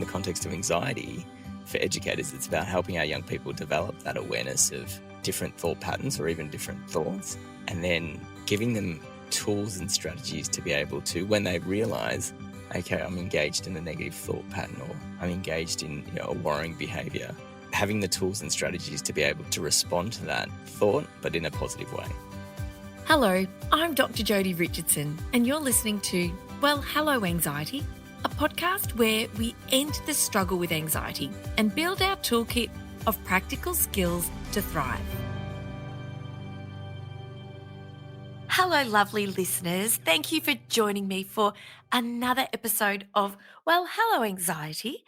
context of anxiety, for educators, it's about helping our young people develop that awareness of different thought patterns or even different thoughts, and then giving them tools and strategies to be able to, when they realise, okay, I'm engaged in a negative thought pattern or I'm engaged in a worrying behaviour, having the tools and strategies to be able to respond to that thought, but in a positive way. Hello, I'm Dr Jodie Richardson, and you're listening to Well, Hello Anxiety, a podcast where we end the struggle with anxiety and build our toolkit of practical skills to thrive. Hello, lovely listeners. Thank you for joining me for another episode of Well, Hello Anxiety.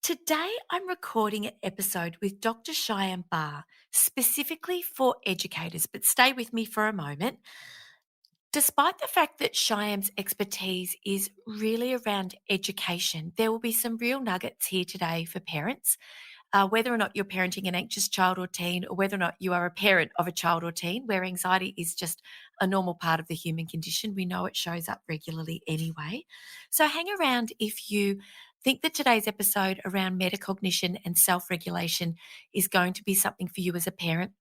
Today, I'm recording an episode with Dr Shyam Barr, specifically for educators, but stay with me for a moment. Despite the fact that Shyam's expertise is really around education, there will be some real nuggets here today for parents. Whether or not you're parenting an anxious child or teen, or whether or not you are a parent of a child or teen, where anxiety is just a normal part of the human condition. We know it shows up regularly anyway. So hang around if you think that today's episode around metacognition and self-regulation is going to be something for you as a parent.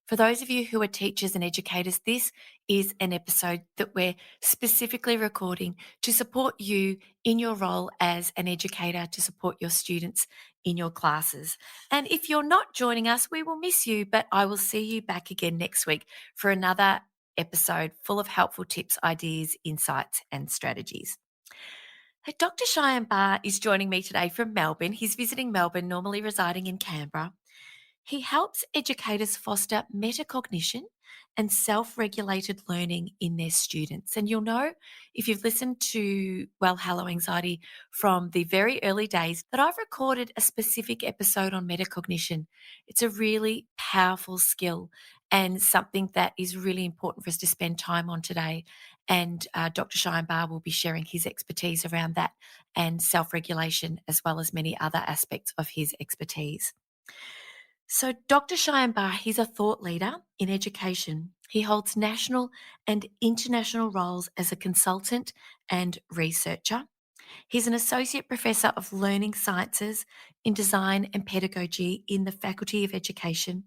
For those of you who are teachers and educators, this is an episode that we're specifically recording to support you in your role as an educator, to support your students in your classes. And if you're not joining us, we will miss you, but I will see you back again next week for another episode full of helpful tips, ideas, insights, and strategies. Dr. Shyam Barr is joining me today from Melbourne. He's visiting Melbourne, normally residing in Canberra. He helps educators foster metacognition and self-regulated learning in their students. And you'll know, if you've listened to Well, Hello Anxiety from the very early days, that I've recorded a specific episode on metacognition. It's a really powerful skill and something that is really important for us to spend time on today. And Dr. Shyam Barr will be sharing his expertise around that and self-regulation, as well as many other aspects of his expertise. So Dr. Shyam Barr, he's a thought leader in education. He holds national and international roles as a consultant and researcher. He's an associate professor of learning sciences in design and pedagogy in the Faculty of Education.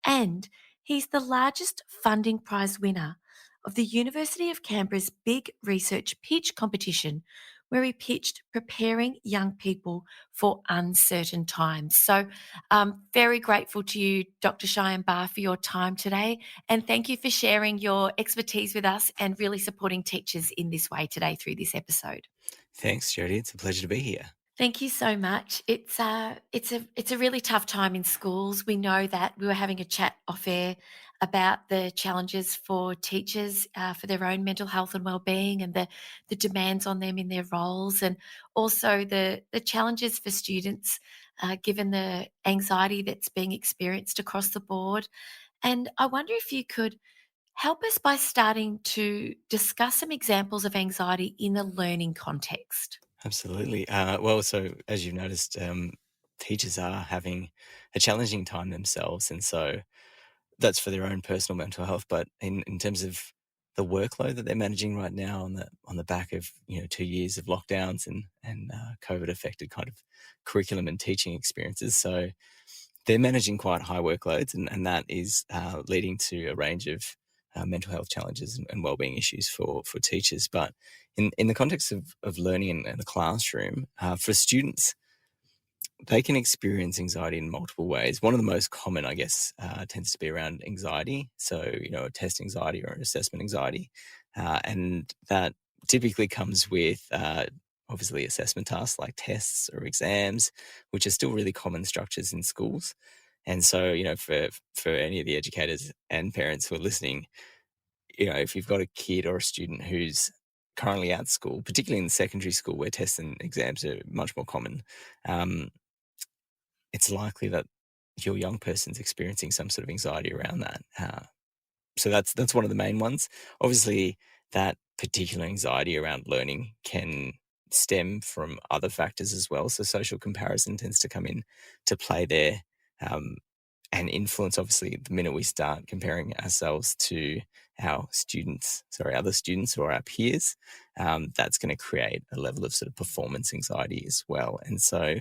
And he's the largest funding prize winner of the University of Canberra's big research pitch competition, where he pitched preparing young people for uncertain times. So I'm very grateful to you, Dr. Shyam Barr, for your time today. And thank you for sharing your expertise with us and really supporting teachers in this way today through this episode. Thanks, Jodie. It's a pleasure to be here. Thank you so much. It's a really tough time in schools. We know that. We were having a chat off air about the challenges for teachers for their own mental health and well-being, and the demands on them in their roles, and also the challenges for students given the anxiety that's being experienced across the board. And I wonder if you could help us by starting to discuss some examples of anxiety in the learning context. Absolutely. So as you've noticed, teachers are having a challenging time themselves. And so that's for their own personal mental health. But in terms of the workload that they're managing right now on the back of 2 years of lockdowns and COVID affected kind of curriculum and teaching experiences. So they're managing quite high workloads, and that is leading to a range of mental health challenges and wellbeing issues for teachers. But in the context of learning in the classroom, for students, they can experience anxiety in multiple ways. One of the most common, I guess, tends to be around anxiety. So, a test anxiety or an assessment anxiety. And that typically comes with obviously assessment tasks like tests or exams, which are still really common structures in schools. And so, for any of the educators and parents who are listening, if you've got a kid or a student who's currently at school, particularly in secondary school where tests and exams are much more common, it's likely that your young person's experiencing some sort of anxiety around that. So that's one of the main ones. Obviously, that particular anxiety around learning can stem from other factors as well. So social comparison tends to come in to play there, and influence, obviously, the minute we start comparing ourselves to our other students or our peers, that's going to create a level of sort of performance anxiety as well. And so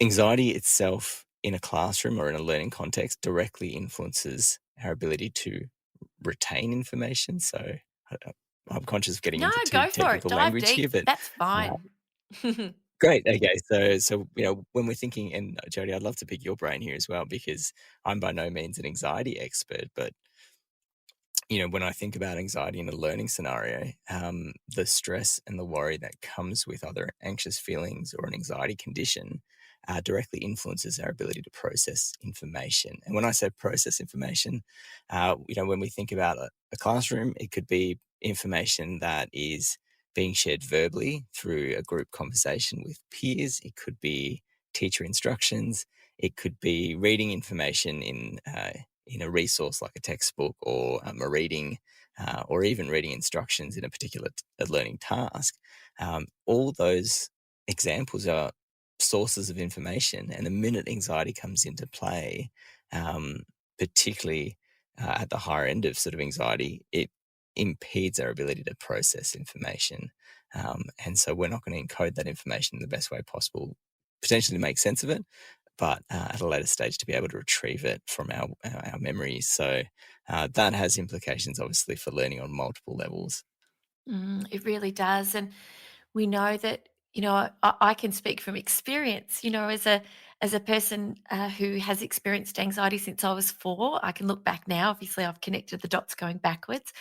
anxiety itself in a classroom or in a learning context directly influences our ability to retain information. So I'm conscious of getting No, into too go for it. technical Dive language here, deep. but That's uh, fine. great. Okay, so when we're thinking, and Jody, I'd love to pick your brain here as well because I'm by no means an anxiety expert, but when I think about anxiety in a learning scenario, the stress and the worry that comes with other anxious feelings or an anxiety condition directly influences our ability to process information. And when I say process information, when we think about a classroom, it could be information that is being shared verbally through a group conversation with peers. It could be teacher instructions. It could be reading information in a resource like a textbook or a reading, or even reading instructions in a particular learning task. All those examples are sources of information, and the minute anxiety comes into play, um, particularly at the higher end of sort of anxiety, it impedes our ability to process information. And so we're not going to encode that information in the best way possible, potentially to make sense of it, but at a later stage to be able to retrieve it from our memories. So that has implications, obviously, for learning on multiple levels. It really does. And we know that, I can speak from experience, as a person who has experienced anxiety since I was 4. I can look back now. Obviously, I've connected the dots going backwards.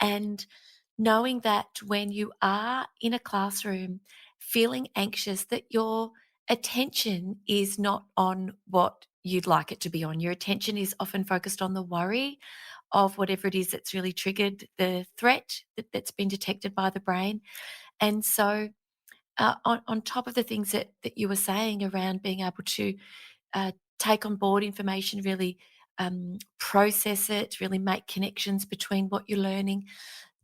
And knowing that when you are in a classroom feeling anxious, that your attention is not on what you'd like it to be on. Your attention is often focused on the worry of whatever it is that's really triggered the threat that's been detected by the brain. And so, on top of the things that you were saying around being able to take on board information, really process it, really make connections between what you're learning,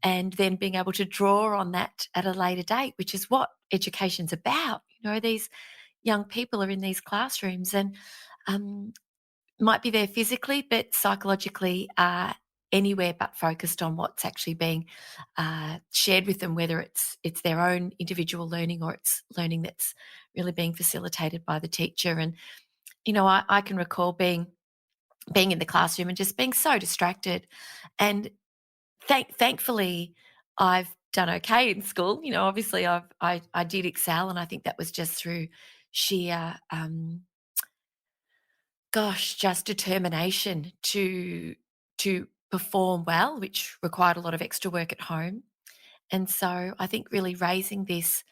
and then being able to draw on that at a later date, which is what education's about. These young people are in these classrooms and um, might be there physically, but psychologically are anywhere but focused on what's actually being shared with them, whether it's their own individual learning or it's learning that's really being facilitated by the teacher. And I can recall being in the classroom and just being so distracted. And thankfully, I've done okay in school. Obviously, I did excel, and I think that was just through sheer just determination to perform well, which required a lot of extra work at home. And so I think really raising this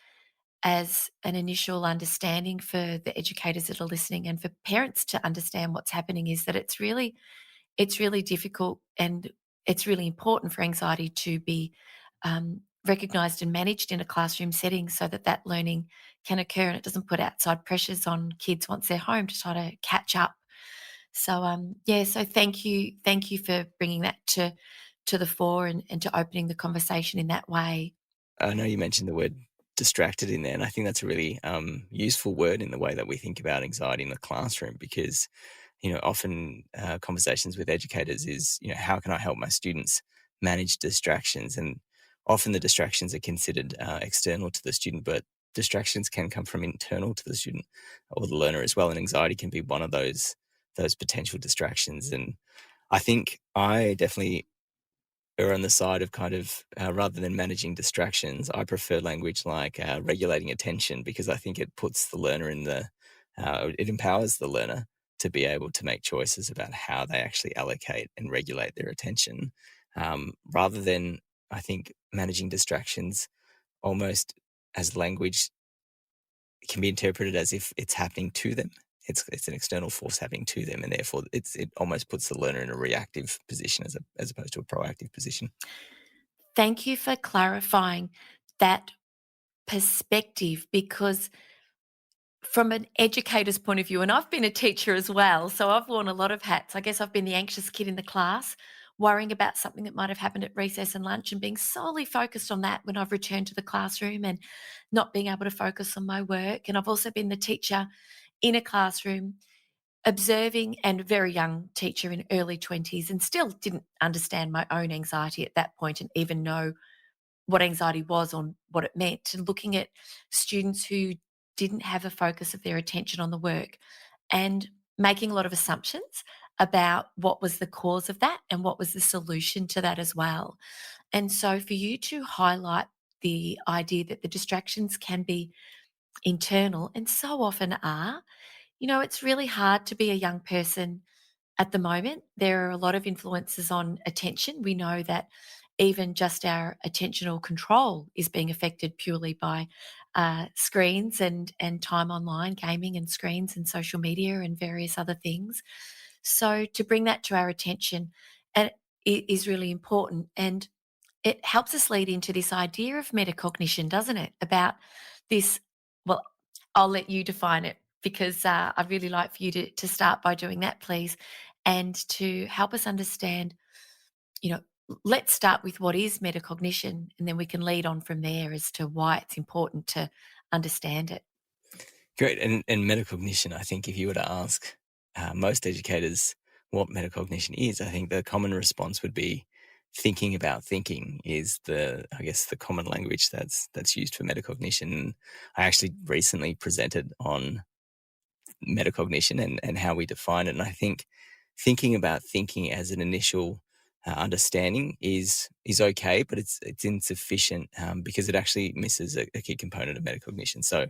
as an initial understanding for the educators that are listening and for parents to understand what's happening is that it's really difficult, and it's really important for anxiety to be recognised and managed in a classroom setting so that that learning can occur and it doesn't put outside pressures on kids once they're home to try to catch up. So yeah, so thank you for bringing that to the fore and to opening the conversation in that way. I know you mentioned the word distracted in there, and I think that's a really useful word in the way that we think about anxiety in the classroom because often conversations with educators is, how can I help my students manage distractions? And often the distractions are considered external to the student, but distractions can come from internal to the student or the learner as well. And anxiety can be one of those potential distractions. And I think I definitely are on the side of kind of rather than managing distractions, I prefer language like regulating attention because I think it puts the learner it empowers the learner to be able to make choices about how they actually allocate and regulate their attention, rather than I think managing distractions almost as language can be interpreted as if it's happening to them. It's an external force happening to them, and therefore it almost puts the learner in a reactive position as opposed to a proactive position. Thank you for clarifying that perspective because from an educator's point of view, and I've been a teacher as well, so I've worn a lot of hats. I guess I've been the anxious kid in the class, worrying about something that might have happened at recess and lunch and being solely focused on that when I've returned to the classroom and not being able to focus on my work. And I've also been the teacher in a classroom, observing, and a very young teacher in early 20s, and still didn't understand my own anxiety at that point and even know what anxiety was or what it meant, and looking at students who didn't have a focus of their attention on the work and making a lot of assumptions about what was the cause of that and what was the solution to that as well. And so for you to highlight the idea that the distractions can be internal and so often are, it's really hard to be a young person at the moment. There are a lot of influences on attention. We know that even just our attentional control is being affected purely by screens and time online, gaming and screens and social media and various other things. So to bring that to our attention and it is really important. And it helps us lead into this idea of metacognition, doesn't it? About this, well, I'll let you define it because I'd really like for you to start by doing that, please, and to help us understand, you know, let's start with what is metacognition, and then we can lead on from there as to why it's important to understand it. Great. And metacognition, I think if you were to ask most educators what metacognition is, I think the common response would be thinking about thinking is I guess, the common language that's used for metacognition. I actually recently presented on metacognition and how we define it. And I think thinking about thinking as an initial understanding is okay, but it's insufficient because it actually misses a key component of metacognition. So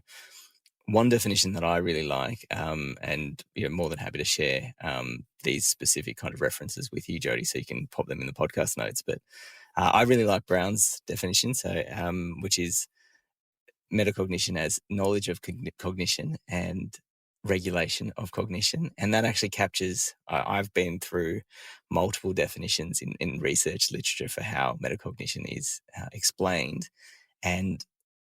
one definition that I really like, and more than happy to share these specific kind of references with you, Jody, so you can pop them in the podcast notes. But I really like Brown's definition, so which is metacognition as knowledge of cognition and regulation of cognition. And that actually captures, I've been through multiple definitions in research literature for how metacognition is explained. And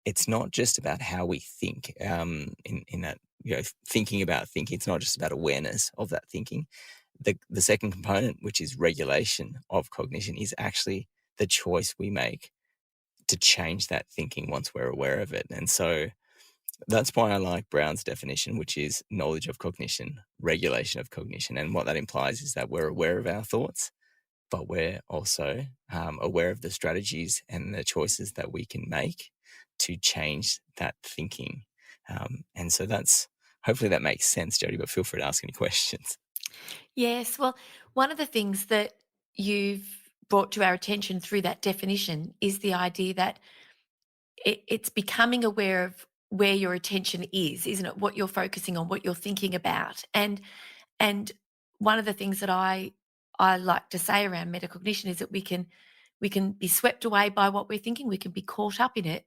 it's not just about how we think in that, thinking about thinking. It's not just about awareness of that thinking. The second component, which is regulation of cognition, is actually the choice we make to change that thinking once we're aware of it. And so that's why I like Brown's definition, which is knowledge of cognition, regulation of cognition. And what that implies is that we're aware of our thoughts, but we're also aware of the strategies and the choices that we can make to change that thinking. And so hopefully that makes sense, Jody, but feel free to ask any questions. Yes, well, one of the things that you've brought to our attention through that definition is the idea that it's becoming aware of where your attention is, isn't it? What you're focusing on, what you're thinking about. And one of the things that I like to say around metacognition is that we can be swept away by what we're thinking, we can be caught up in it,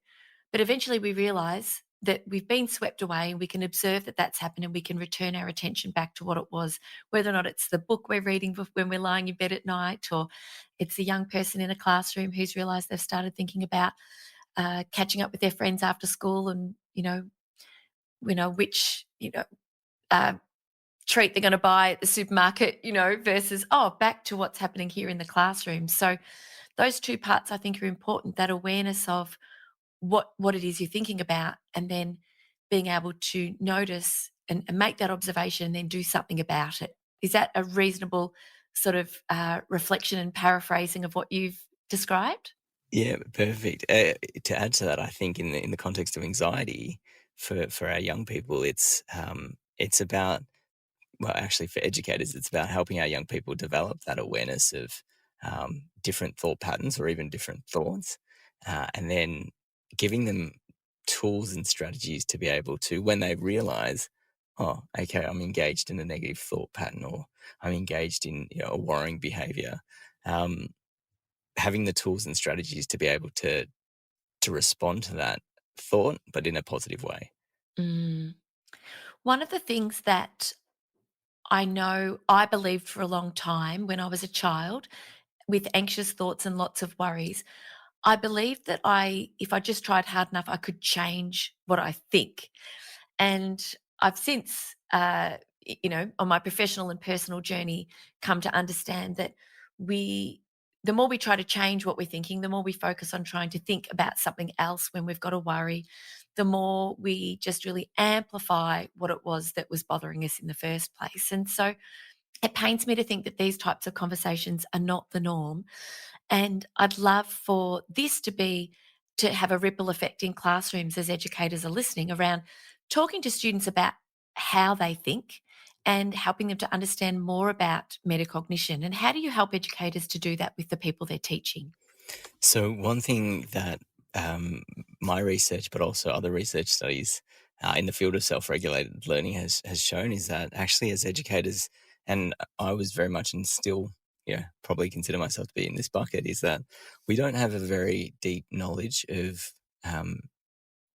but eventually we realize that we've been swept away and we can observe that that's happened and we can return our attention back to what it was, whether or not it's the book we're reading when we're lying in bed at night, or it's a young person in a classroom who's realized they've started thinking about catching up with their friends after school and which uh, treat they're going to buy at the supermarket, versus back to what's happening here in the classroom. So those two parts I think are important, that awareness of what it is you're thinking about, and then being able to notice and make that observation and then do something about it. Is that a reasonable sort of reflection and paraphrasing of what you've described? Yeah, perfect. To add to that, I think in the context of anxiety for our young people, it's about, well, actually for educators, it's about helping our young people develop that awareness of different thought patterns or even different thoughts, and then giving them tools and strategies to be able to, when they realize, oh, okay, I'm engaged in a negative thought pattern, or I'm engaged in a worrying behavior, having the tools and strategies to be able to respond to that thought, but in a positive way. Mm. One of the things that I know I believed for a long time when I was a child with anxious thoughts and lots of worries, I believed that if I just tried hard enough, I could change what I think. And I've since, on my professional and personal journey, come to understand that the more we try to change what we're thinking, the more we focus on trying to think about something else when we've got a worry, the more we just really amplify what it was that was bothering us in the first place. And so it pains me to think that these types of conversations are not the norm. And I'd love for this to have a ripple effect in classrooms as educators are listening around talking to students about how they think and helping them to understand more about metacognition. And how do you help educators to do that with the people they're teaching? So one thing that um, my research, but also other research studies in the field of self-regulated learning has shown is that actually as educators, and I was very much and still, probably consider myself to be in this bucket, is that we don't have a very deep knowledge of um,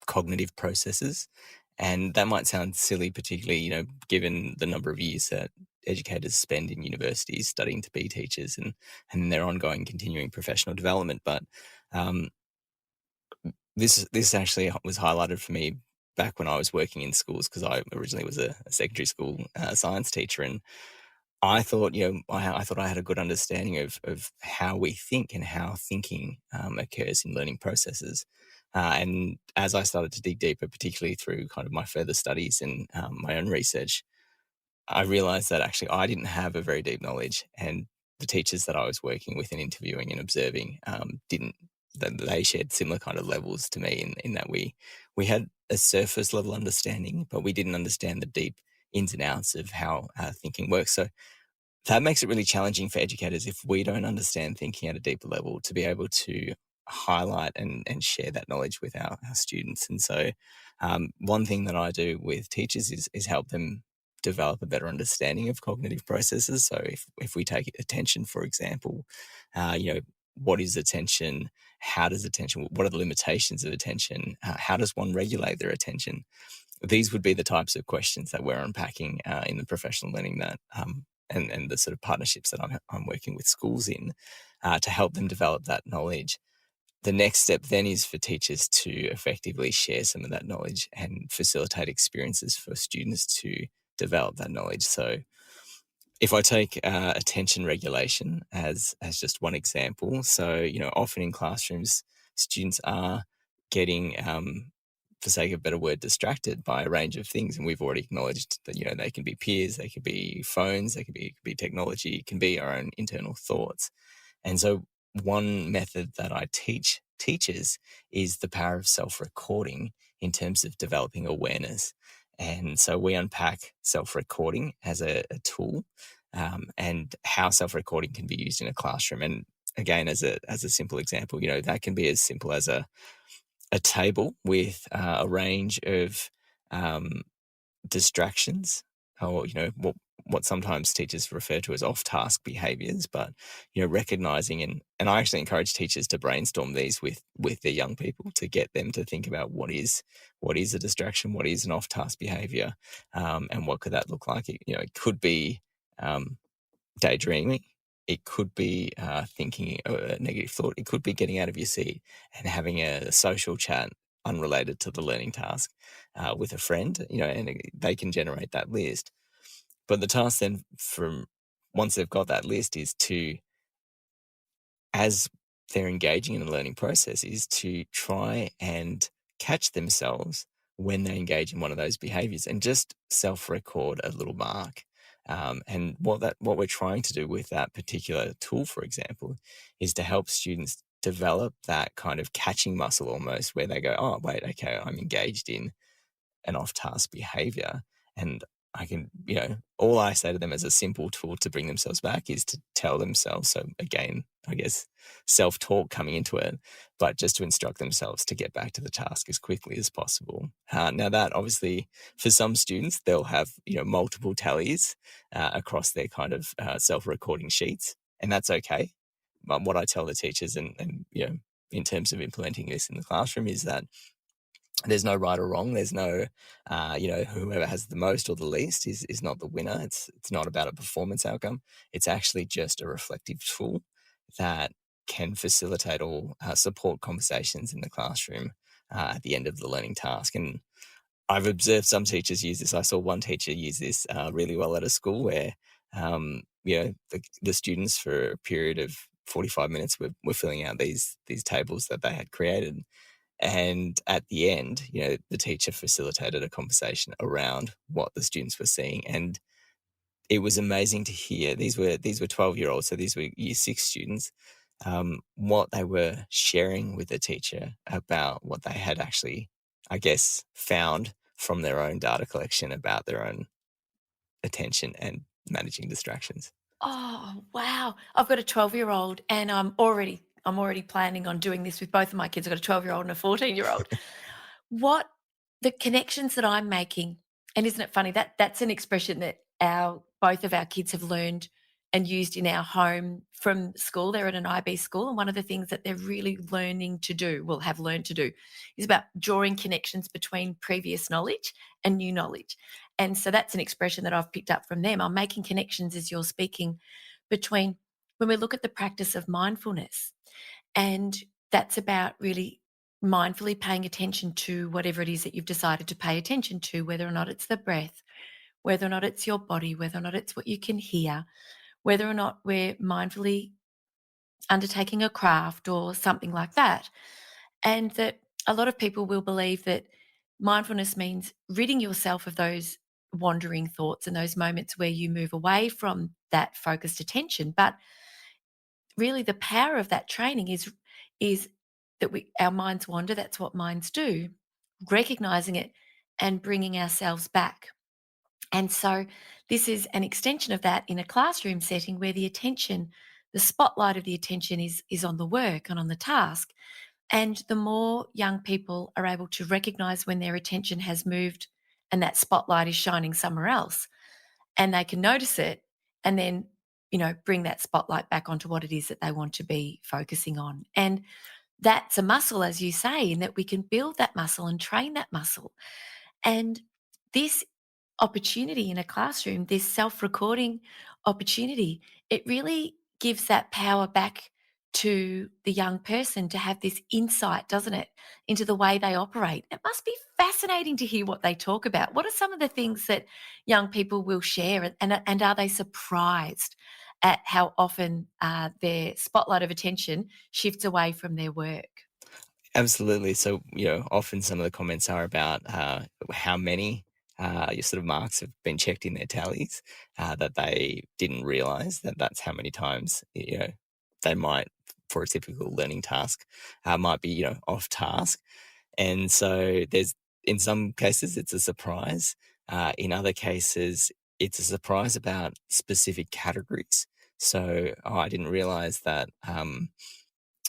cognitive processes. And that might sound silly, particularly, given the number of years that educators spend in universities studying to be teachers and their ongoing continuing professional development. But um, this actually was highlighted for me back when I was working in schools, because I originally was a secondary school science teacher, and I thought, I thought I had a good understanding of how we think and how thinking occurs in learning processes. And as I started to dig deeper, particularly through kind of my further studies and my own research, I realized that actually I didn't have a very deep knowledge, and the teachers that I was working with and interviewing and observing didn't. They shared similar kind of levels to me in that we had a surface level understanding, but we didn't understand the deep ins and outs of how thinking works. So that makes it really challenging for educators if we don't understand thinking at a deeper level to be able to highlight and share that knowledge with our students. And so one thing that I do with teachers is help them develop a better understanding of cognitive processes. So if we take attention, for example, what is attention? How does attention, what are the limitations of attention? How does one regulate their attention? These would be the types of questions that we're unpacking in the professional learning that and the sort of partnerships that I'm working with schools in to help them develop that knowledge. The next step then is for teachers to effectively share some of that knowledge and facilitate experiences for students to develop that knowledge. So if I take attention regulation as just one example, so often in classrooms, students are getting, for sake of a better word, distracted by a range of things, and we've already acknowledged that they can be peers, they could be phones, they could be technology, it can be our own internal thoughts. And so one method that I teach teachers is the power of self-recording in terms of developing awareness. And so we unpack self-recording as a tool and how self-recording can be used in a classroom. And again, as a simple example, that can be as simple as a table with a range of um, distractions, or what sometimes teachers refer to as off-task behaviors, but recognizing and I actually encourage teachers to brainstorm these with their young people to get them to think about what is a distraction, what is an off-task behavior, and what could that look like. It could be um, daydreaming. It could be thinking a negative thought. It could be getting out of your seat and having a social chat unrelated to the learning task with a friend, and they can generate that list. But the task then from once they've got that list is to, as they're engaging in a learning process, is to try and catch themselves when they engage in one of those behaviors and just self-record a little mark. And what we're trying to do with that particular tool, for example, is to help students develop that kind of catching muscle almost, where they go, oh, wait, okay, I'm engaged in an off-task behavior. And I can, all I say to them as a simple tool to bring themselves back is to tell themselves. So again, I guess self-talk coming into it, but just to instruct themselves to get back to the task as quickly as possible. Now that obviously for some students, they'll have, multiple tallies across their kind of self-recording sheets, and that's okay. But what I tell the teachers and in terms of implementing this in the classroom is that there's no right or wrong. There's no, whoever has the most or the least is not the winner. It's not about a performance outcome. It's actually just a reflective tool that can facilitate or support conversations in the classroom at the end of the learning task. And I've observed some teachers use this. I saw one teacher use this really well at a school where, the students for a period of 45 minutes were filling out these tables that they had created. And at the end, the teacher facilitated a conversation around what the students were seeing. And it was amazing to hear. These were 12-year-olds, so these were year 6 students, what they were sharing with the teacher about what they had actually, I guess, found from their own data collection about their own attention and managing distractions. Oh, wow. I've got a 12-year-old and I'm already planning on doing this with both of my kids. I've got a 12-year-old and a 14-year-old. What the connections that I'm making, and isn't it funny that that's an expression that our both of our kids have learned and used in our home from school. They're at an IB school, and one of the things that they're really learning to do, will have learned to do, is about drawing connections between previous knowledge and new knowledge. And so that's an expression that I've picked up from them. I'm making connections as you're speaking between when we look at the practice of mindfulness, and that's about really mindfully paying attention to whatever it is that you've decided to pay attention to, whether or not it's the breath, whether or not it's your body, whether or not it's what you can hear, whether or not we're mindfully undertaking a craft or something like that. And that a lot of people will believe that mindfulness means ridding yourself of those wandering thoughts and those moments where you move away from that focused attention. But really the power of that training is that our minds wander, that's what minds do, recognizing it and bringing ourselves back. And so this is an extension of that in a classroom setting where the spotlight of the attention is on the work and on the task. And the more young people are able to recognize when their attention has moved and that spotlight is shining somewhere else, and they can notice it, and then, bring that spotlight back onto what it is that they want to be focusing on. And that's a muscle, as you say, in that we can build that muscle and train that muscle. And this opportunity in a classroom, this self-recording opportunity, it really gives that power back to the young person to have this insight, doesn't it, into the way they operate. It must be fascinating to hear what they talk about. What are some of the things that young people will share, and are they surprised at how often their spotlight of attention shifts away from their work? Absolutely. So, often some of the comments are about how many your sort of marks have been checked in their tallies, that they didn't realize that that's how many times, they might, for a typical learning task, might be, off task. And so in some cases, it's a surprise. In other cases, it's a surprise about specific categories. So, I didn't realize that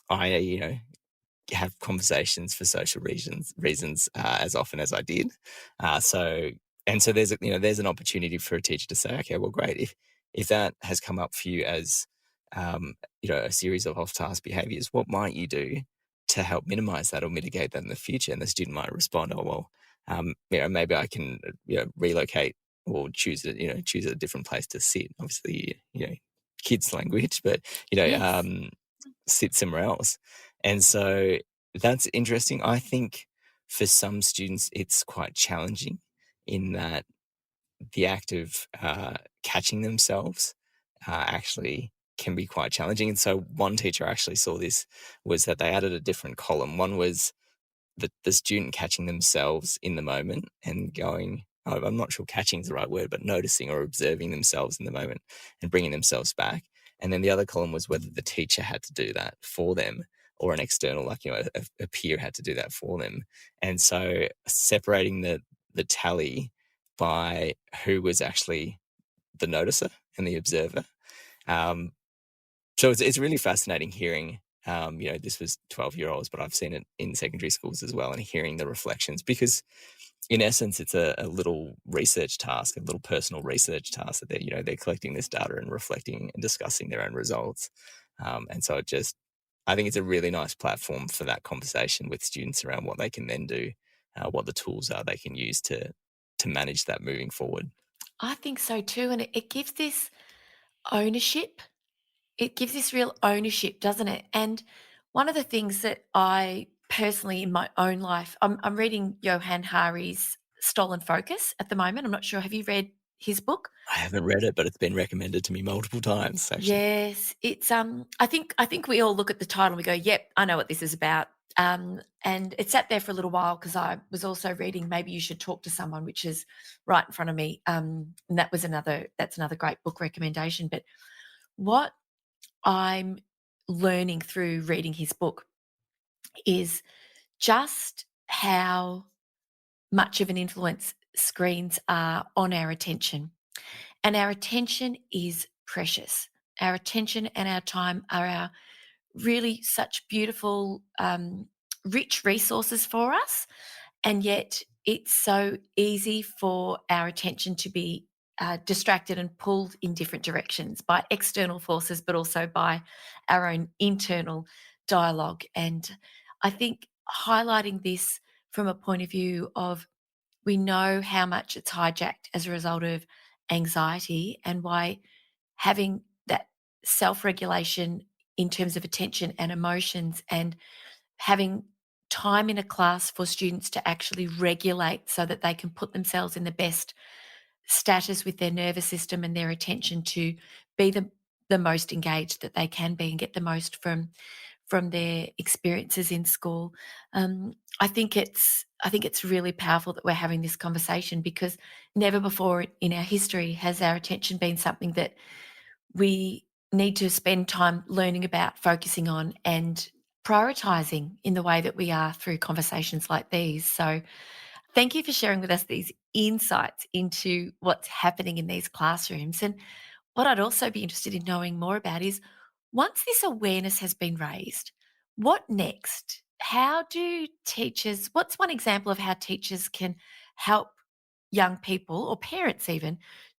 I, have conversations for social reasons as often as I did. So and so there's an opportunity for a teacher to say, okay, well, great, if that has come up for you as a series of off-task behaviors, what might you do to help minimize that or mitigate that in the future? And the student might respond, oh well, maybe I can relocate or choose a different place to sit. Obviously, kids language, but Yes. sit somewhere else. And so that's interesting. I think for some students, it's quite challenging in that the act of catching themselves actually can be quite challenging. And so one teacher actually saw this was that they added a different column. One was the student catching themselves in the moment and going, oh, I'm not sure catching is the right word, but noticing or observing themselves in the moment and bringing themselves back. And then the other column was whether the teacher had to do that for them or an external, like, a peer had to do that for them. And so separating the tally by who was actually the noticer and the observer. Um, so it's really fascinating hearing, this was 12-year-olds, but I've seen it in secondary schools as well, and hearing the reflections, because in essence, it's a little research task, a little personal research task that they're collecting this data and reflecting and discussing their own results. And so I think it's a really nice platform for that conversation with students around what they can then do, what the tools are they can use to manage that moving forward. I think so too. And it gives this ownership. It gives this real ownership, doesn't it? And one of the things that I personally in my own life, I'm reading Johann Hari's Stolen Focus at the moment. I'm not sure. Have you read his book? I haven't read it, but it's been recommended to me multiple times, actually. Yes, it's I think we all look at the title and we go, "Yep, I know what this is about." And it sat there for a little while because I was also reading Maybe You Should Talk to Someone, which is right in front of me. And that's another great book recommendation. But what I'm learning through reading his book is just how much of an influence screens are on our attention. And our attention is precious. Our attention and our time are our really such beautiful, rich resources for us. And yet it's so easy for our attention to be distracted and pulled in different directions by external forces, but also by our own internal dialogue. And I think highlighting this from a point of view of we know how much it's hijacked as a result of anxiety and why having that self regulation in terms of attention and emotions and having time in a class for students to actually regulate so that they can put themselves in the best status with their nervous system and their attention to be the most engaged that they can be and get the most from their experiences in school. I think it's really powerful that we're having this conversation because never before in our history has our attention been something that we need to spend time learning about, focusing on, and prioritizing in the way that we are through conversations like these. So, thank you for sharing with us these insights into what's happening in these classrooms. And what I'd also be interested in knowing more about is once this awareness has been raised, what next? How do teachers, what's one example of how teachers can help young people or parents even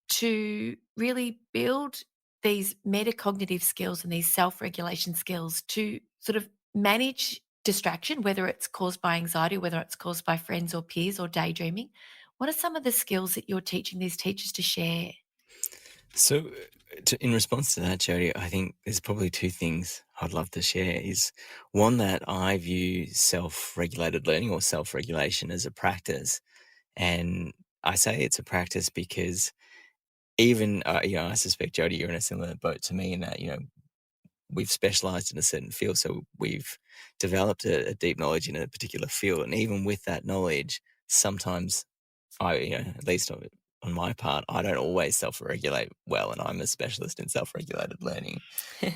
to really build these metacognitive skills and these self regulation skills to sort of manage distraction, whether it's caused by anxiety, whether it's caused by friends or peers or daydreaming? What are some of the skills that you're teaching these teachers to share? So, in response to that, Jody, I think there's probably two things I'd love to share. Is one that I view self-regulated learning or self-regulation as a practice, and I say it's a practice because even I suspect Jody, you're in a similar boat to me in that we've specialized in a certain field, so we've developed a deep knowledge in a particular field, and even with that knowledge, sometimes at least on my part, I don't always self-regulate well, and I'm a specialist in self-regulated learning.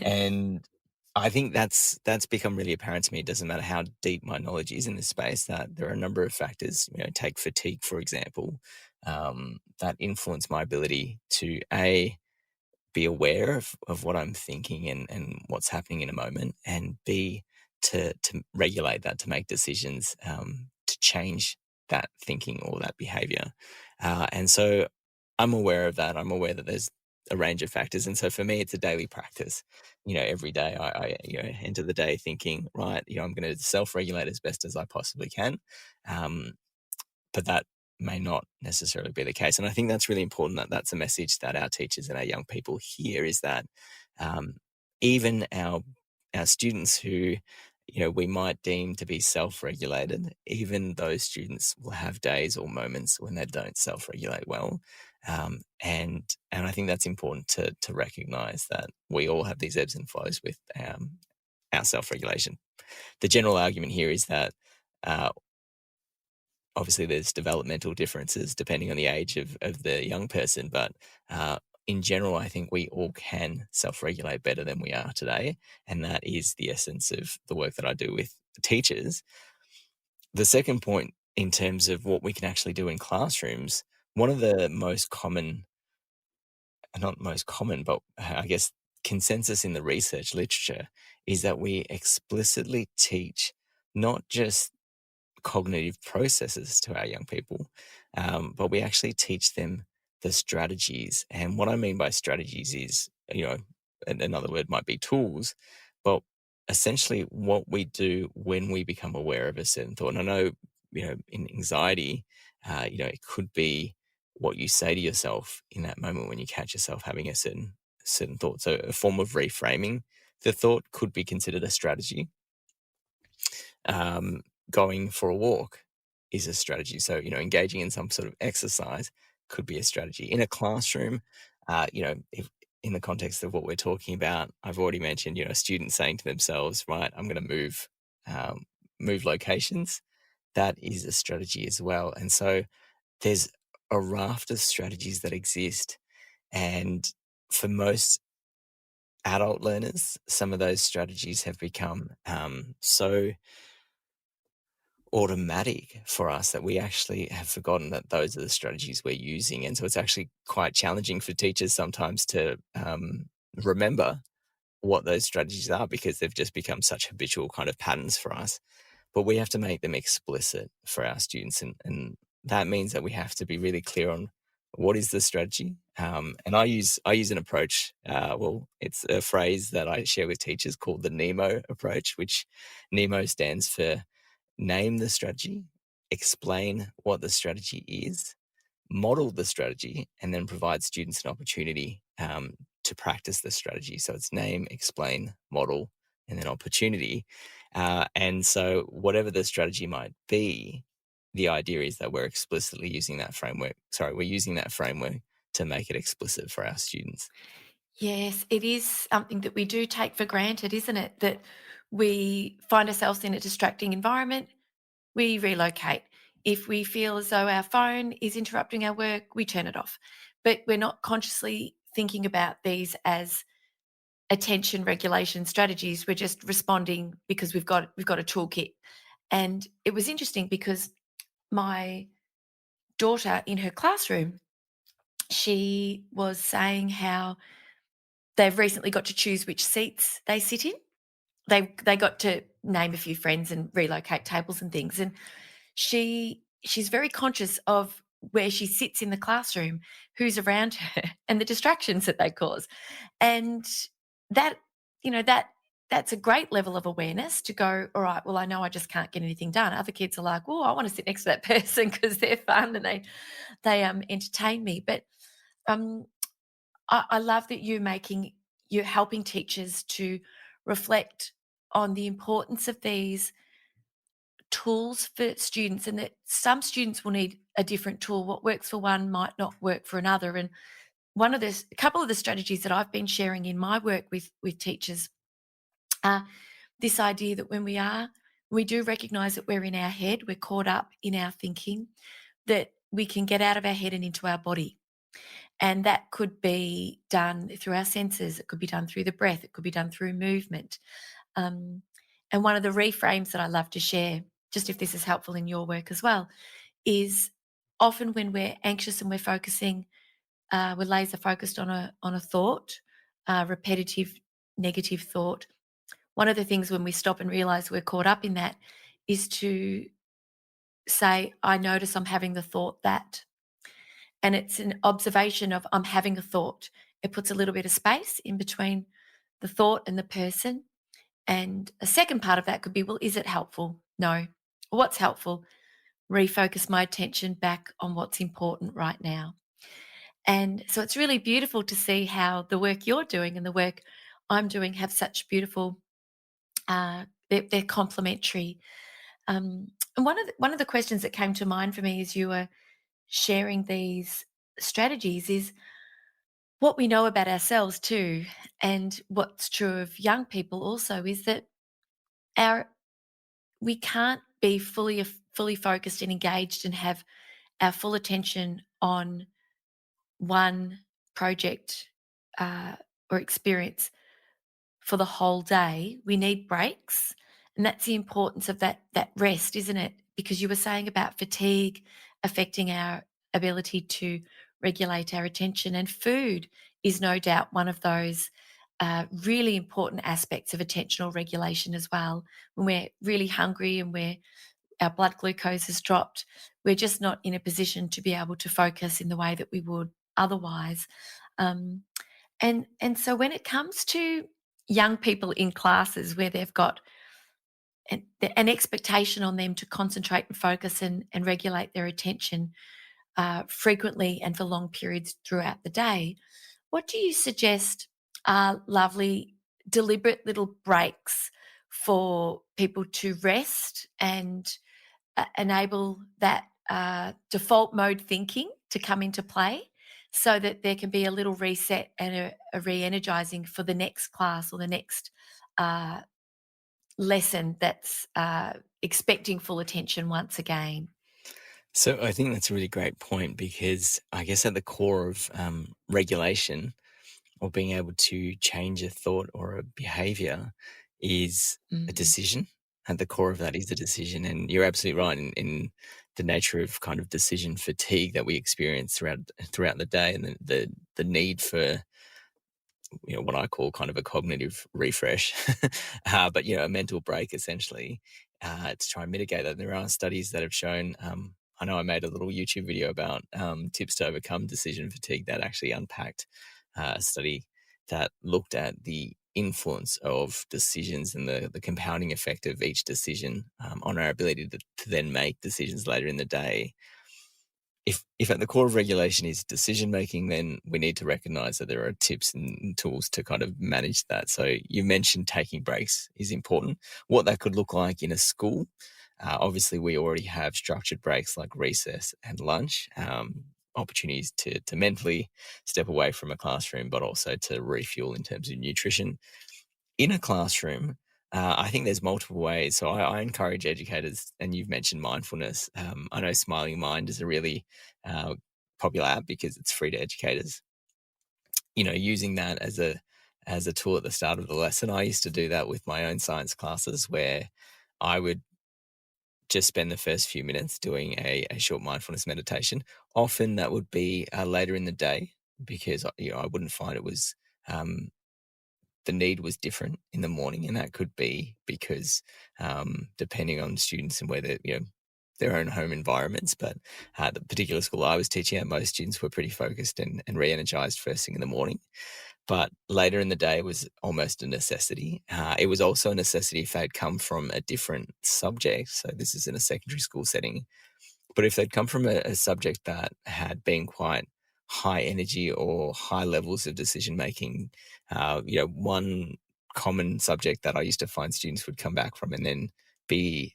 And I think that's become really apparent to me. It doesn't matter how deep my knowledge is in this space, that there are a number of factors, take fatigue, for example, that influence my ability to be aware of what I'm thinking and what's happening in a moment, and B, to regulate that, to make decisions, to change that thinking or that behavior. And so I'm aware of that. I'm aware that there's a range of factors. And so for me, it's a daily practice. Every day I enter the day thinking, right, I'm going to self-regulate as best as I possibly can. Um, but that may not necessarily be the case. And I think that's really important, that that's a message that our teachers and our young people hear, is that um, even our students who we might deem to be self-regulated, even those students will have days or moments when they don't self-regulate well. And I think that's important to recognize that we all have these ebbs and flows with our self-regulation. The general argument here is that uh, obviously there's developmental differences depending on the age of the young person, but in general, I think we all can self-regulate better than we are today. And that is the essence of the work that I do with teachers. The second point, in terms of what we can actually do in classrooms, one of the most common, not most common, but I guess consensus in the research literature is that we explicitly teach not just cognitive processes to our young people, but we actually teach them the strategies. And what I mean by strategies is, another word might be tools, but essentially what we do when we become aware of a certain thought. And I know, in anxiety, it could be what you say to yourself in that moment when you catch yourself having a certain thought. So a form of reframing the thought could be considered a strategy. um, Going for a walk is a strategy. So, engaging in some sort of exercise could be a strategy. In a classroom, if in the context of what we're talking about, I've already mentioned, a student saying to themselves, right, I'm going to move locations. That is a strategy as well. And so there's a raft of strategies that exist. And for most adult learners, some of those strategies have become so automatic for us that we actually have forgotten that those are the strategies we're using. And so it's actually quite challenging for teachers sometimes to remember what those strategies are, because they've just become such habitual kind of patterns for us. But we have to make them explicit for our students. And that means that we have to be really clear on what is the strategy. And I use an approach. It's a phrase that I share with teachers called the NEMO approach, which NEMO stands for name the strategy, explain what the strategy is, model the strategy, and then provide students an opportunity to practice the strategy. So it's name, explain, model, and then opportunity. And so whatever the strategy might be, the idea is that we're explicitly using that framework. We're using that framework to make it explicit for our students. Yes, it is something that we do take for granted, isn't it? That we find ourselves in a distracting environment, we relocate. If we feel as though our phone is interrupting our work, we turn it off. But we're not consciously thinking about these as attention regulation strategies. We're just responding because we've got a toolkit. And it was interesting because my daughter in her classroom, she was saying how they've recently got to choose which seats they sit in. They got to name a few friends and relocate tables and things. And she's very conscious of where she sits in the classroom, who's around her, and the distractions that they cause. And that, that's a great level of awareness to go, all right, well, I know I just can't get anything done. Other kids are like, oh, I want to sit next to that person because they're fun and they entertain me. But um, I love that you're helping teachers to reflect on the importance of these tools for students, and that some students will need a different tool. What works for one might not work for another. And a couple of the strategies that I've been sharing in my work with teachers are this idea that we do recognize that we're in our head, we're caught up in our thinking, that we can get out of our head and into our body. And that could be done through our senses, it could be done through the breath, it could be done through movement. Um, and one of the reframes that I love to share, just if this is helpful in your work as well, is often when we're anxious and we're focusing, we're laser focused on a thought, repetitive negative thought. One of the things when we stop and realize we're caught up in that is to say, I notice I'm having the thought that. And it's an observation of I'm having a thought. It puts a little bit of space in between the thought and the person. And a second part of that could be, well, is it helpful? No. What's helpful? Refocus my attention back on what's important right now. And so it's really beautiful to see how the work you're doing and the work I'm doing have such beautiful, they're complementary. And one of the questions that came to mind for me as you were sharing these strategies is what we know about ourselves too, and what's true of young people also, is that our we can't be fully focused and engaged and have our full attention on one project or experience for the whole day. We need breaks, and that's the importance of that rest, isn't it? Because you were saying about fatigue affecting our ability to regulate our attention, and food is no doubt one of those really important aspects of attentional regulation as well. When we're really hungry and our blood glucose has dropped, we're just not in a position to be able to focus in the way that we would otherwise. Um, and so when it comes to young people in classes where they've got an expectation on them to concentrate and focus and regulate their attention frequently and for long periods throughout the day, what do you suggest are lovely, deliberate little breaks for people to rest and enable that default mode thinking to come into play, so that there can be a little reset and a re-energizing for the next class or the next uh, lesson that's expecting full attention once again? So I think that's a really great point, because I guess at the core of regulation, or being able to change a thought or a behavior, is a Mm. decision. at the core of that is a decision. And you're absolutely right in the nature of kind of decision fatigue that we experience throughout the day, and the need for, what I call kind of a cognitive refresh, but a mental break essentially, to try and mitigate that. There are studies that have shown. I know I made a little YouTube video about tips to overcome decision fatigue that actually unpacked a study that looked at the influence of decisions and the compounding effect of each decision on our ability to then make decisions later in the day. If at the core of regulation is decision making, then we need to recognize that there are tips and tools to kind of manage that. So you mentioned taking breaks is important. What that could look like in a school, obviously we already have structured breaks like recess and lunch, opportunities to mentally step away from a classroom, but also to refuel in terms of nutrition. In a classroom, I think there's multiple ways. So I encourage educators, and you've mentioned mindfulness. I know Smiling Mind is a really popular app because it's free to educators. Using that as a tool at the start of the lesson. I used to do that with my own science classes, where I would just spend the first few minutes doing a short mindfulness meditation. Often that would be later in the day, because I wouldn't find it was the need was different in the morning, and that could be because depending on students and whether their own home environments. But the particular school I was teaching at, most students were pretty focused and re-energized first thing in the morning. But later in the day was almost a necessity. It was also a necessity if they'd come from a different subject. So this is in a secondary school setting. But if they'd come from a subject that had been quite high energy or high levels of decision making, one common subject that I used to find students would come back from and then be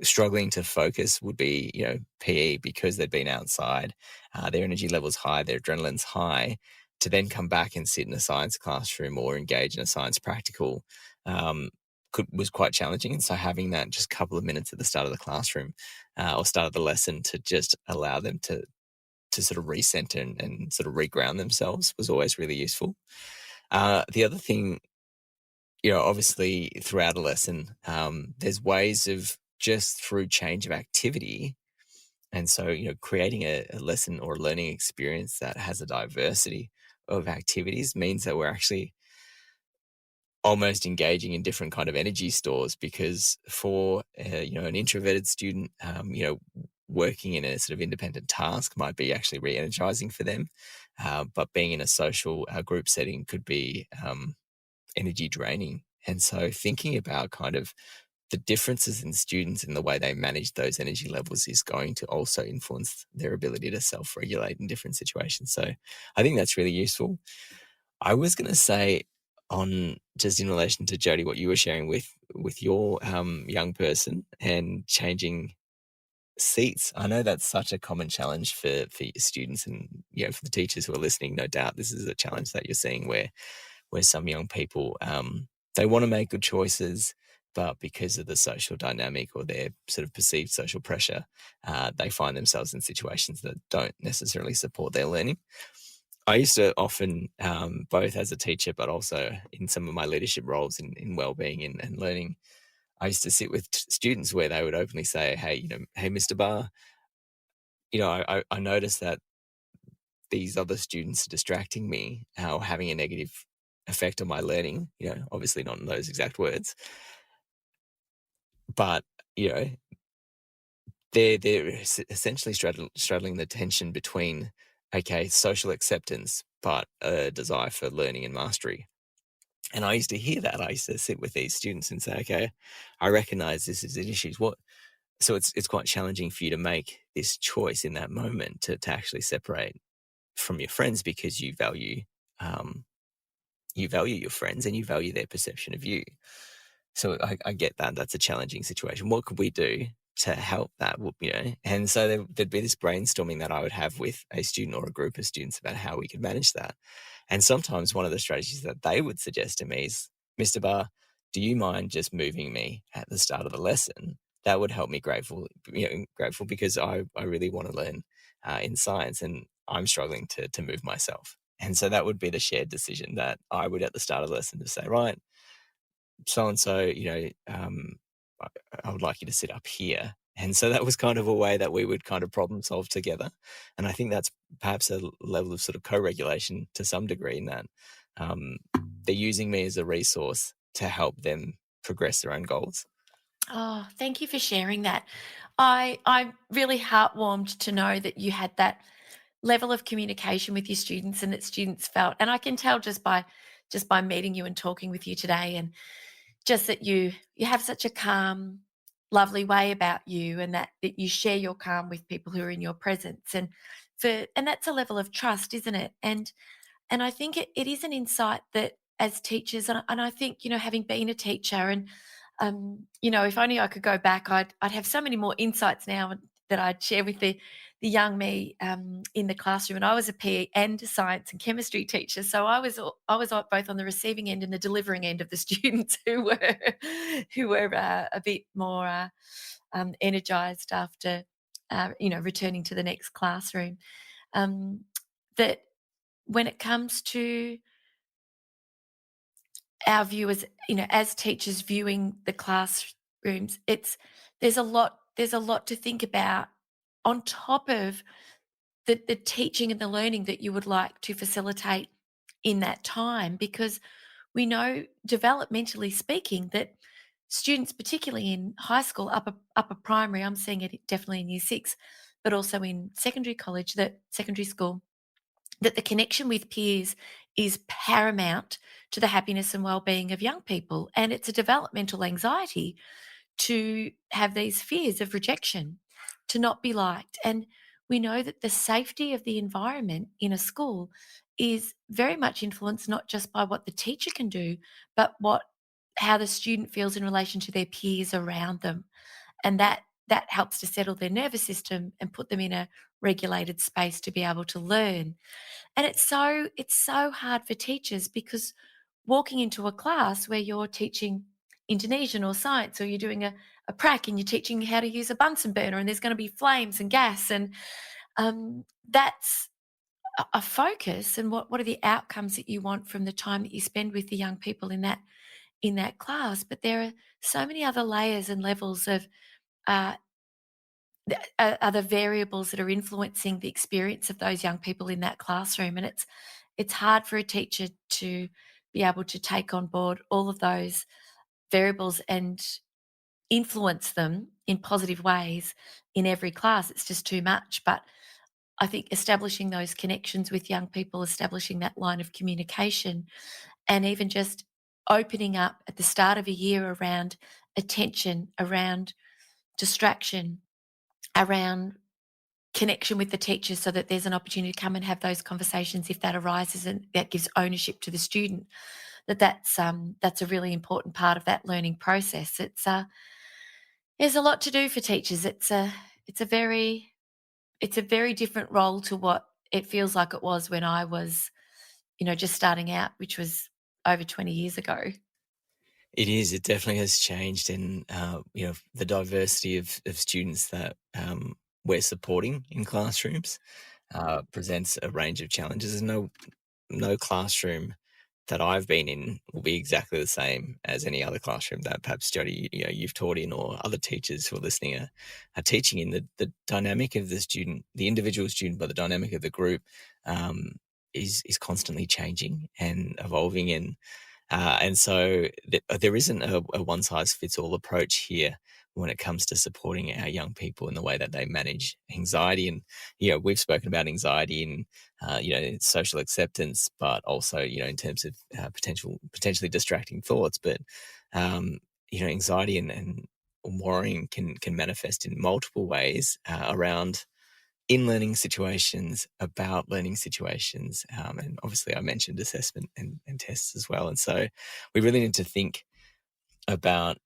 struggling to focus would be, PE, because they'd been outside, their energy level's high, their adrenaline's high. To then come back and sit in a science classroom or engage in a science practical was quite challenging. And so having that just couple of minutes at the start of the classroom or start of the lesson to just allow them to sort of recenter and sort of reground themselves was always really useful. The other thing, obviously throughout a lesson, there's ways of just through change of activity. And so, creating a lesson or learning experience that has a diversity of activities means that we're actually almost engaging in different kind of energy stores, because for, an introverted student, working in a sort of independent task might be actually re-energizing for them. But being in a social group setting could be energy draining. And so thinking about kind of the differences in students and the way they manage those energy levels is going to also influence their ability to self-regulate in different situations. So I think that's really useful. I was going to say, on just in relation to Jody, what you were sharing with your young person and changing seats. I know that's such a common challenge for students, and for the teachers who are listening, no doubt this is a challenge that you're seeing where some young people, they want to make good choices, but because of the social dynamic or their sort of perceived social pressure, they find themselves in situations that don't necessarily support their learning. I used to often, both as a teacher, but also in some of my leadership roles in wellbeing and learning, I used to sit with students where they would openly say, hey, Mr. Barr, I noticed that these other students are distracting me or having a negative effect on my learning, obviously not in those exact words, but, they're essentially straddling the tension between, okay, social acceptance, but a desire for learning and mastery. And I used to hear that. I used to sit with these students and say, okay, I recognize this is an issue. So it's quite challenging for you to make this choice in that moment to actually separate from your friends, because um, you value your friends and you value their perception of you. So I get that. That's a challenging situation. What could we do to help that? And so there'd be this brainstorming that I would have with a student or a group of students about how we could manage that. And sometimes one of the strategies that they would suggest to me is, Mr. Barr, do you mind just moving me at the start of the lesson? That would help me grateful because I really want to learn in science, and I'm struggling to move myself. And so that would be the shared decision that I would at the start of the lesson to say, right, so and so, I would like you to sit up here. And so that was kind of a way that we would kind of problem solve together. And I think that's perhaps a level of sort of co-regulation to some degree in that um, they're using me as a resource to help them progress their own goals. Oh, thank you for sharing that. I'm really heartwarmed to know that you had that level of communication with your students and that students felt, and I can tell just by meeting you and talking with you today, and just that you have such a calm, lovely way about you, and that you share your calm with people who are in your presence, and that's a level of trust, isn't it? And I think it is an insight that as teachers, and I think, having been a teacher and, if only I could go back, I'd have so many more insights now that I'd share with the young me in the classroom. And I was a PE and a science and chemistry teacher, so I was both on the receiving end and the delivering end of the students who were a bit more energized after returning to the next classroom. Um, that when it comes to our viewers, as teachers viewing the classrooms, there's a lot to think about on top of the teaching and the learning that you would like to facilitate in that time, because we know, developmentally speaking, that students, particularly in high school, upper primary, I'm seeing it definitely in year six, but also in secondary school, that the connection with peers is paramount to the happiness and well-being of young people. And it's a developmental anxiety to have these fears of rejection, to not be liked. And we know that the safety of the environment in a school is very much influenced not just by what the teacher can do, but how the student feels in relation to their peers around them. And that helps to settle their nervous system and put them in a regulated space to be able to learn. And it's so hard for teachers, because walking into a class where you're teaching Indonesian or science, or you're doing a prac and you're teaching how to use a Bunsen burner, and there's going to be flames and gas, and that's a focus. And what are the outcomes that you want from the time that you spend with the young people in that class? But there are so many other layers and levels of uh, other variables that are influencing the experience of those young people in that classroom. And it's hard for a teacher to be able to take on board all of those variables and influence them in positive ways in every class. It's just too much. But I think establishing those connections with young people, establishing that line of communication, and even just opening up at the start of a year around attention, around distraction, around connection with the teacher, so that there's an opportunity to come and have those conversations if that arises, and that gives ownership to the student, that's a really important part of that learning process. There's a lot to do for teachers. It's a very different role to what it feels like it was when I was, just starting out, which was over 20 years ago. It is. It definitely has changed, and the diversity of students that we're supporting in classrooms presents a range of challenges. There's no classroom that I've been in will be exactly the same as any other classroom that perhaps Jody, you've taught in, or other teachers who are listening are teaching in. The dynamic of the student, the individual student, but the dynamic of the group is constantly changing and evolving, and so there isn't a one size fits all approach here when it comes to supporting our young people in the way that they manage anxiety. And we've spoken about anxiety and social acceptance, but also in terms of potentially distracting thoughts. But anxiety and worrying can manifest in multiple ways around in learning situations, about learning situations. And obviously, I mentioned assessment and tests as well. And so we really need to think about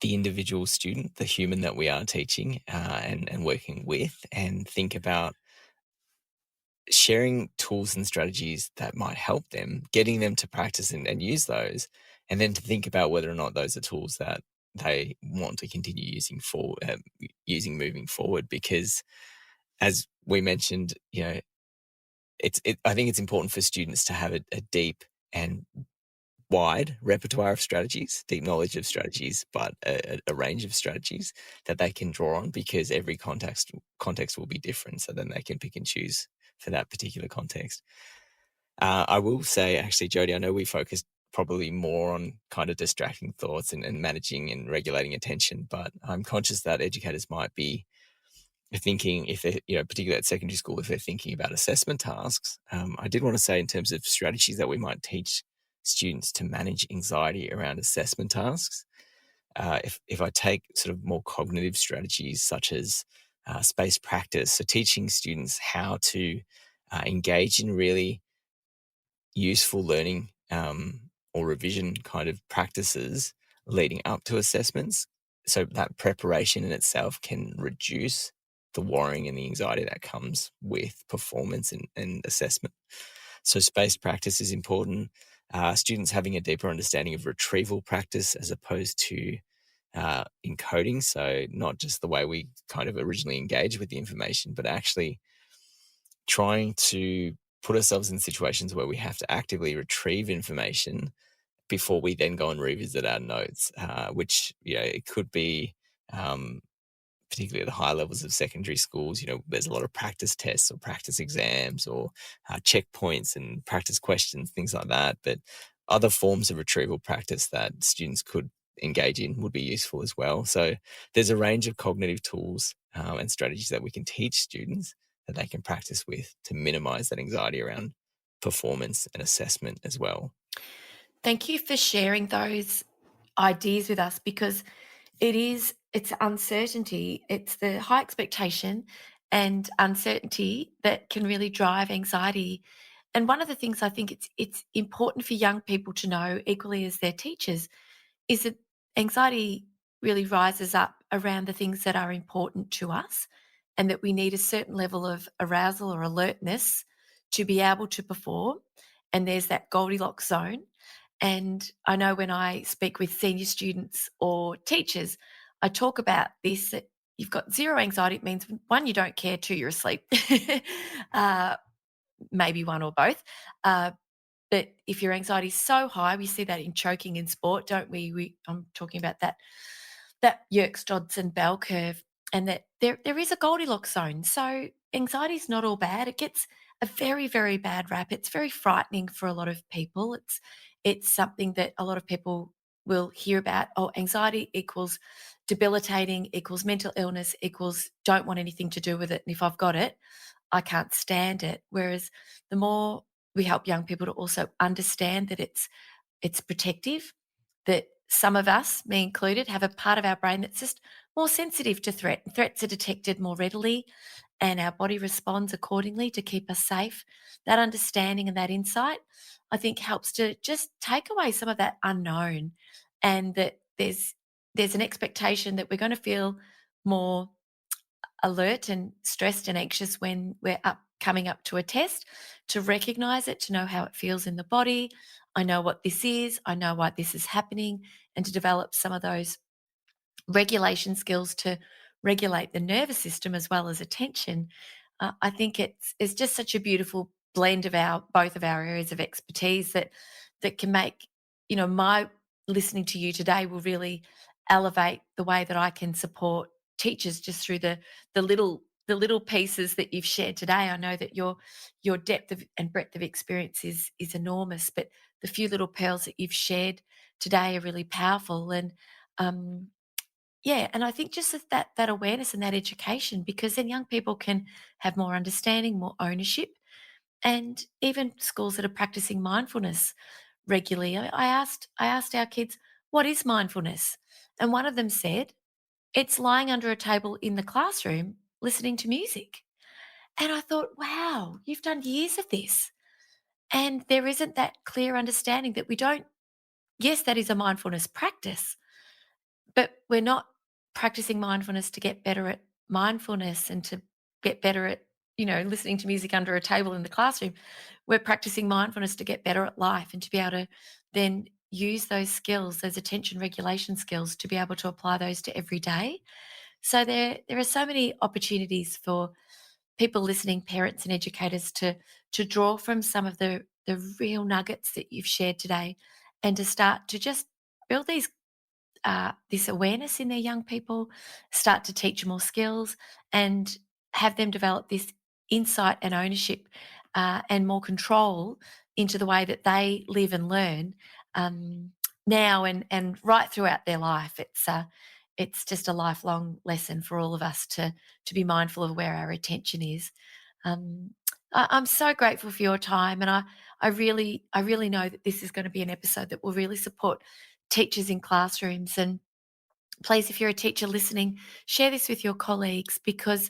the individual student, the human that we are teaching and working with, and think about sharing tools and strategies that might help them, getting them to practice and use those, and then to think about whether or not those are tools that they want to continue using moving forward. Because as we mentioned, I think it's important for students to have a deep and wide repertoire of strategies, deep knowledge of strategies, but a range of strategies that they can draw on, because every context will be different. So then they can pick and choose for that particular context. I will say, actually, Jody, I know we focused probably more on kind of distracting thoughts and managing and regulating attention, but I'm conscious that educators might be thinking, if they're, particularly at secondary school, if they're thinking about assessment tasks. I did want to say, in terms of strategies that we might teach students to manage anxiety around assessment tasks, if I take sort of more cognitive strategies such as spaced practice, so teaching students how to engage in really useful learning or revision kind of practices leading up to assessments. So that preparation in itself can reduce the worrying and the anxiety that comes with performance and assessment. So spaced practice is important. Students having a deeper understanding of retrieval practice as opposed to encoding. So not just the way we kind of originally engage with the information, but actually trying to put ourselves in situations where we have to actively retrieve information before we then go and revisit our notes, which, it could be, particularly at the high levels of secondary schools, there's a lot of practice tests or practice exams or checkpoints and practice questions, things like that. But other forms of retrieval practice that students could engage in would be useful as well. So there's a range of cognitive tools and strategies that we can teach students that they can practice with to minimize that anxiety around performance and assessment as well. Thank you for sharing those ideas with us, because it's uncertainty, it's the high expectation and uncertainty that can really drive anxiety. And one of the things I think it's important for young people to know, equally as their teachers, is that anxiety really rises up around the things that are important to us, and that we need a certain level of arousal or alertness to be able to perform. And there's that Goldilocks zone. And I know when I speak with senior students or teachers, I talk about this, that you've got zero anxiety. It means, one, you don't care, two, you're asleep, uh, maybe one or both. Uh, but if your anxiety is so high, we see that in choking in sport, don't we? I'm talking about that Yerkes-Dodson bell curve, and that there is a Goldilocks zone. So anxiety is not all bad. It gets a very, very bad rap. It's very frightening for a lot of people. It's something that a lot of people will hear about. Oh, anxiety equals debilitating, equals mental illness, equals don't want anything to do with it. And if I've got it, I can't stand it. Whereas the more we help young people to also understand that it's protective, that some of us, me included, have a part of our brain that's just more sensitive to threat. Threats are detected more readily and our body responds accordingly to keep us safe. That understanding and that insight, I think, helps to just take away some of that unknown, and that there's an expectation that we're going to feel more alert and stressed and anxious when we're coming up to a test, to recognize it, to know how it feels in the body. I know what this is, I know why this is happening, and to develop some of those regulation skills to regulate the nervous system as well as attention. I think it's just such a beautiful blend of our both of our areas of expertise that can make, my listening to you today will really elevate the way that I can support teachers just through the little pieces that you've shared today. I know that your depth and breadth of experience is enormous, but the few little pearls that you've shared today are really powerful. And um, yeah, and I think just that awareness and that education, because then young people can have more understanding, more ownership, and even schools that are practicing mindfulness regularly. I asked our kids, "What is mindfulness?" And one of them said, "It's lying under a table in the classroom listening to music." And I thought, "Wow, you've done years of this." And there isn't that clear understanding that we don't. Yes, that is a mindfulness practice, but we're not practicing mindfulness to get better at mindfulness and to get better at, listening to music under a table in the classroom. We're practicing mindfulness to get better at life and to be able to then use those skills, those attention regulation skills, to be able to apply those to every day. So there are so many opportunities for people listening, parents and educators, to draw from some of the real nuggets that you've shared today, and to start to just build this awareness in their young people, start to teach more skills, and have them develop this insight and ownership and more control into the way that they live and learn now and right throughout their life. It's just a lifelong lesson for all of us to be mindful of where our attention is. Um, I'm so grateful for your time, and I really know that this is going to be an episode that will really support teachers in classrooms. And please, if you're a teacher listening, share this with your colleagues, because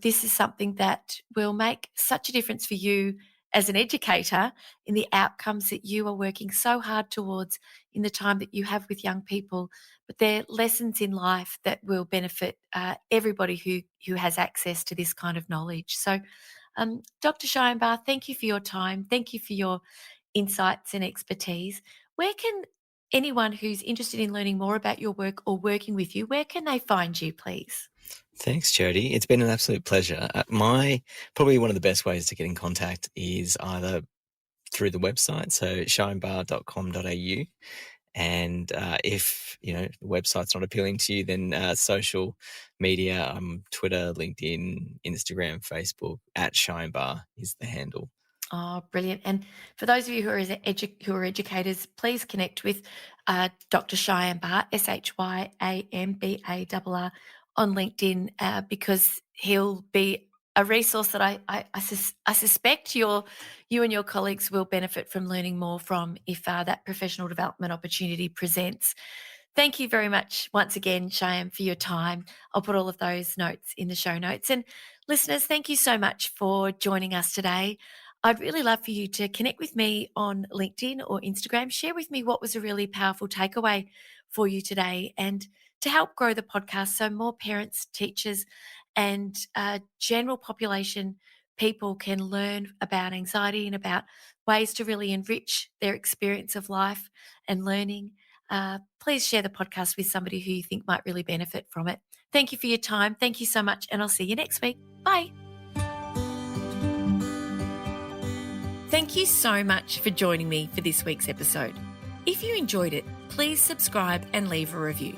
this is something that will make such a difference for you as an educator in the outcomes that you are working so hard towards in the time that you have with young people. But they're lessons in life that will benefit everybody who has access to this kind of knowledge. So, Dr. Shyam Barr, thank you for your time. Thank you for your insights and expertise. Where can anyone who's interested in learning more about your work or working with you, where can they find you, please? Thanks, Jody. It's been an absolute pleasure. Probably one of the best ways to get in contact is either through the website, so shyambarr.com.au. And if the website's not appealing to you, then social media, Twitter, LinkedIn, Instagram, Facebook, @Shyambarr is the handle. Oh, brilliant. And for those of you who are educators, please connect with Dr. Shyam Barr, ShyamBarr, on LinkedIn, because he'll be a resource that I suspect you and your colleagues will benefit from learning more from if that professional development opportunity presents. Thank you very much once again, Shyam, for your time. I'll put all of those notes in the show notes. And listeners, thank you so much for joining us today. I'd really love for you to connect with me on LinkedIn or Instagram. Share with me what was a really powerful takeaway for you today, and to help grow the podcast so more parents, teachers, and general population people can learn about anxiety and about ways to really enrich their experience of life and learning. Please share the podcast with somebody who you think might really benefit from it. Thank you for your time. Thank you so much, and I'll see you next week. Bye. Thank you so much for joining me for this week's episode. If you enjoyed it, please subscribe and leave a review.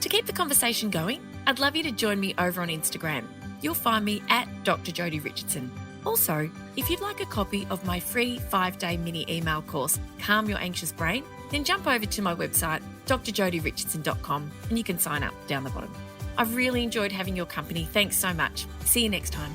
To keep the conversation going, I'd love you to join me over on Instagram. You'll find me at Dr. Jody Richardson. Also, if you'd like a copy of my free 5-day mini email course, Calm Your Anxious Brain, then jump over to my website, drjodyricardson.com, and you can sign up down the bottom. I've really enjoyed having your company. Thanks so much. See you next time.